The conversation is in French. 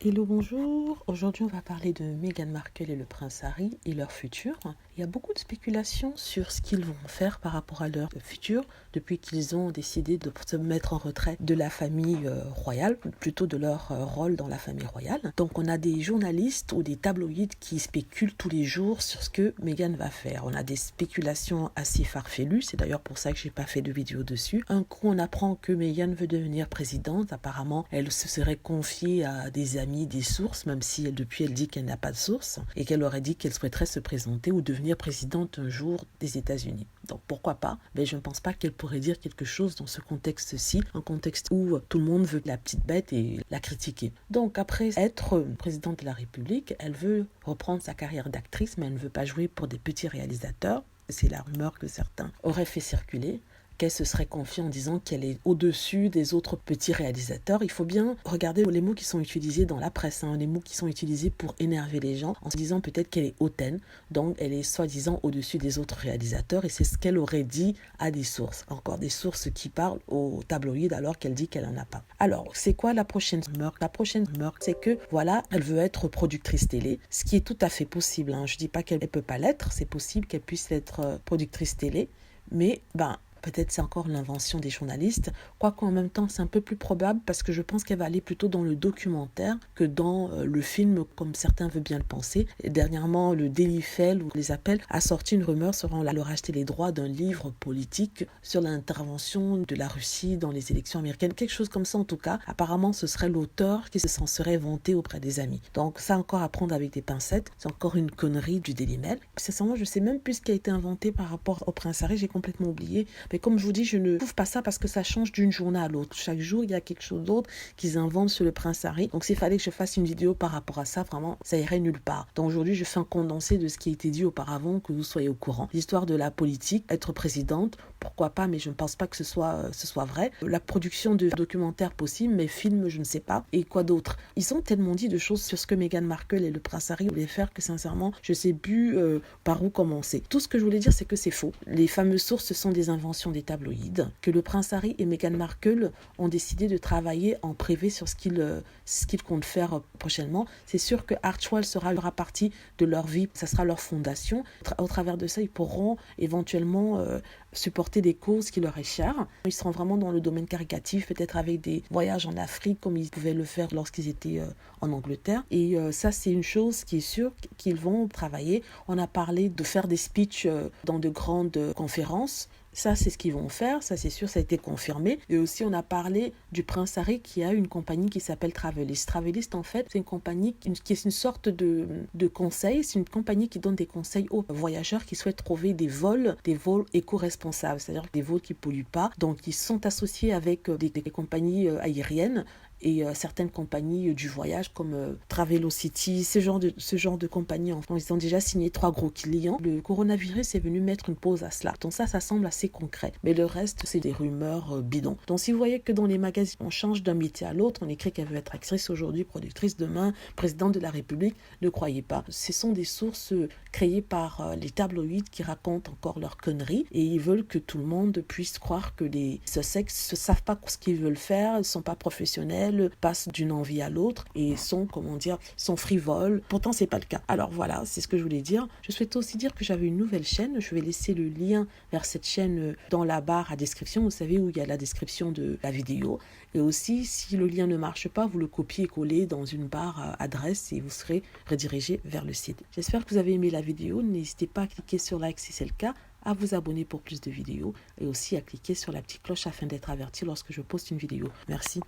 Hello, bonjour. Aujourd'hui, on va parler de Meghan Markle et le prince Harry et leur futur. Il y a beaucoup de spéculations sur ce qu'ils vont faire par rapport à leur futur depuis qu'ils ont décidé de se mettre en retrait de la famille royale, plutôt de leur rôle dans la famille royale. Donc, on a des journalistes ou des tabloïds qui spéculent tous les jours sur ce que Meghan va faire. On a des spéculations assez farfelues. C'est d'ailleurs pour ça que j'ai pas fait de vidéo dessus. Un coup, on apprend que Meghan veut devenir présidente. Apparemment, elle se serait confiée à des amis, des sources, même si elle dit qu'elle n'a pas de source et qu'elle aurait dit qu'elle souhaiterait se présenter ou devenir présidente un jour des États-Unis. Donc pourquoi pas, mais je ne pense pas qu'elle pourrait dire quelque chose dans ce contexte-ci, un contexte où tout le monde veut la petite bête et la critiquer. Donc après être présidente de la République, elle veut reprendre sa carrière d'actrice, mais elle ne veut pas jouer pour des petits réalisateurs. C'est la rumeur que certains auraient fait circuler, qu'elle se serait confiée en disant qu'elle est au-dessus des autres petits réalisateurs. Il faut bien regarder les mots qui sont utilisés dans la presse, les mots qui sont utilisés pour énerver les gens, en se disant peut-être qu'elle est hautaine, donc elle est soi-disant au-dessus des autres réalisateurs, et c'est ce qu'elle aurait dit à des sources. Encore des sources qui parlent aux tabloïds alors qu'elle dit qu'elle n'en a pas. Alors, c'est quoi la prochaine rumeur? La prochaine rumeur, c'est que, voilà, elle veut être productrice télé, ce qui est tout à fait possible. Je ne dis pas qu'elle ne peut pas l'être, c'est possible qu'elle puisse être productrice télé, mais, peut-être c'est encore l'invention des journalistes, quoique en même temps c'est un peu plus probable parce que je pense qu'elle va aller plutôt dans le documentaire que dans le film comme certains veulent bien le penser. Et dernièrement, le Daily Mail, ou les appels, a sorti une rumeur sur leur acheter les droits d'un livre politique sur l'intervention de la Russie dans les élections américaines, quelque chose comme ça en tout cas. Apparemment ce serait l'auteur qui s'en serait vanté auprès des amis. Donc ça encore à prendre avec des pincettes, c'est encore une connerie du Daily Mail. Sincèrement, je sais même plus ce qui a été inventé par rapport au prince Harry, j'ai complètement oublié. Mais comme je vous dis, je ne trouve pas ça parce que ça change d'une journée à l'autre. Chaque jour, il y a quelque chose d'autre qu'ils inventent sur le prince Harry. Donc s'il fallait que je fasse une vidéo par rapport à ça, vraiment, ça irait nulle part. Donc aujourd'hui, je fais un condensé de ce qui a été dit auparavant, que vous soyez au courant. L'histoire de la politique, être présidente, pourquoi pas, mais je ne pense pas que ce soit vrai. La production de documentaires possible, mais films, je ne sais pas. Et quoi d'autre? Ils ont tellement dit de choses sur ce que Meghan Markle et le prince Harry voulaient faire que sincèrement, je ne sais plus par où commencer. Tout ce que je voulais dire, c'est que c'est faux. Les fameuses sources, ce sont des inventions des tabloïds, que le prince Harry et Meghan Markle ont décidé de travailler en privé sur ce qu'ils comptent faire prochainement. C'est sûr que Archewell sera partie de leur vie, ça sera leur fondation. Au travers de ça, ils pourront éventuellement supporter des causes qui leur est chères. Ils seront vraiment dans le domaine caritatif, peut-être avec des voyages en Afrique comme ils pouvaient le faire lorsqu'ils étaient en Angleterre. Et ça, c'est une chose qui est sûre qu'ils vont travailler. On a parlé de faire des speeches dans de grandes conférences. Ça, c'est ce qu'ils vont faire, ça c'est sûr, ça a été confirmé. Et aussi, on a parlé du prince Harry qui a une compagnie qui s'appelle Travelist. Travelist, en fait, c'est une compagnie qui est une sorte de conseil. C'est une compagnie qui donne des conseils aux voyageurs qui souhaitent trouver des vols éco-responsables, c'est-à-dire des vols qui ne polluent pas. Donc, ils sont associés avec des compagnies aériennes et certaines compagnies du voyage comme Travelocity, ce genre de compagnie. Ils ont déjà signé 3 gros clients. Le coronavirus est venu mettre une pause à cela. Donc ça semble assez concret. Mais le reste, c'est des rumeurs bidons. Donc si vous voyez que dans les magazines, on change d'un métier à l'autre, on écrit qu'elle veut être actrice aujourd'hui, productrice demain, présidente de la République, ne croyez pas. Ce sont des sources créées par les tabloïds qui racontent encore leurs conneries et ils veulent que tout le monde puisse croire que les Sussex ne savent pas ce qu'ils veulent faire, ils ne sont pas professionnels, passent d'une envie à l'autre et sont frivoles. Pourtant, c'est pas le cas. Alors voilà, c'est ce que je voulais dire. Je souhaitais aussi dire que j'avais une nouvelle chaîne. Je vais laisser le lien vers cette chaîne dans la barre à description. Vous savez où il y a la description de la vidéo. Et aussi, si le lien ne marche pas, vous le copiez et collez dans une barre adresse et vous serez redirigé vers le site. J'espère que vous avez aimé la vidéo. N'hésitez pas à cliquer sur like si c'est le cas, à vous abonner pour plus de vidéos et aussi à cliquer sur la petite cloche afin d'être averti lorsque je poste une vidéo. Merci.